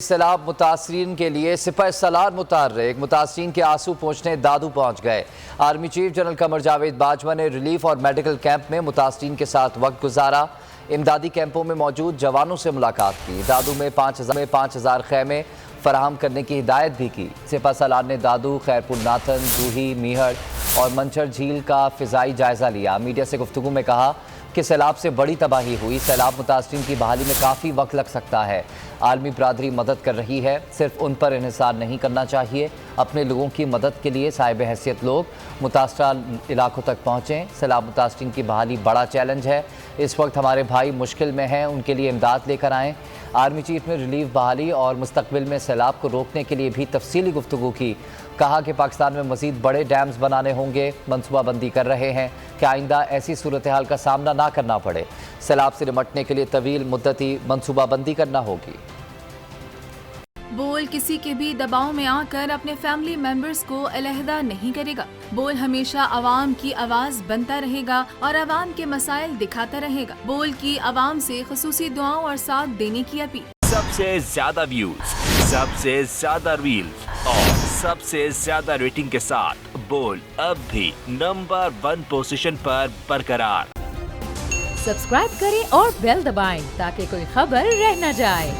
سیلاب متاثرین کے لیے سپہ سالار متحرک، متاثرین کے آنسو پوچھنے دادو پہنچ گئے۔ Army chief general Qamar Javed Bajwa نے ریلیف اور میڈیکل کیمپ میں متاثرین کے ساتھ وقت گزارا، امدادی کیمپوں میں موجود جوانوں سے ملاقات کی، دادو میں 5000 خیمے فراہم کرنے کی ہدایت بھی کی۔ سپہ سالار نے دادو، خیرپور ناتھن، جوہی، میہر اور منچر جھیل کا فضائی جائزہ لیا۔ میڈیا سے گفتگو میں کہا کہ سیلاب سے بڑی تباہی ہوئی، سیلاب متاثرین کی بحالی میں کافی وقت لگ سکتا ہے۔ عالمی برادری مدد کر رہی ہے، صرف ان پر انحصار نہیں کرنا چاہیے۔ اپنے لوگوں کی مدد کے لیے صاحب حیثیت لوگ متاثرہ علاقوں تک پہنچیں۔ سیلاب متاثرین کی بحالی بڑا چیلنج ہے، اس وقت ہمارے بھائی مشکل میں ہیں، ان کے لیے امداد لے کر آئیں۔ آرمی چیف نے ریلیف، بحالی اور مستقبل میں سیلاب کو روکنے کے لیے بھی تفصیلی گفتگو کی۔ کہا کہ پاکستان میں مزید بڑے ڈیمز بنانے ہوں گے، منصوبہ بندی کر رہے ہیں کہ آئندہ ایسی صورتحال کا سامنا نہ کرنا پڑے۔ سیلاب سے نمٹنے کے لیے طویل مدتی منصوبہ بندی کرنا ہوگی۔ بول کسی کے بھی دباؤ میں آ کر اپنے فیملی ممبرز کو علیحدہ نہیں کرے گا۔ بول ہمیشہ عوام کی آواز بنتا رہے گا اور عوام کے مسائل دکھاتا رہے گا۔ بول کی عوام سے خصوصی دعاؤں اور ساتھ دینے کی اپیل۔ سب سے زیادہ ویوز، سب سے زیادہ ریلز اور سب سے زیادہ ریٹنگ کے ساتھ بول اب بھی نمبر 1 پوزیشن پر برقرار۔ سبسکرائب کریں اور بیل دبائیں تاکہ کوئی خبر رہ نہ جائے۔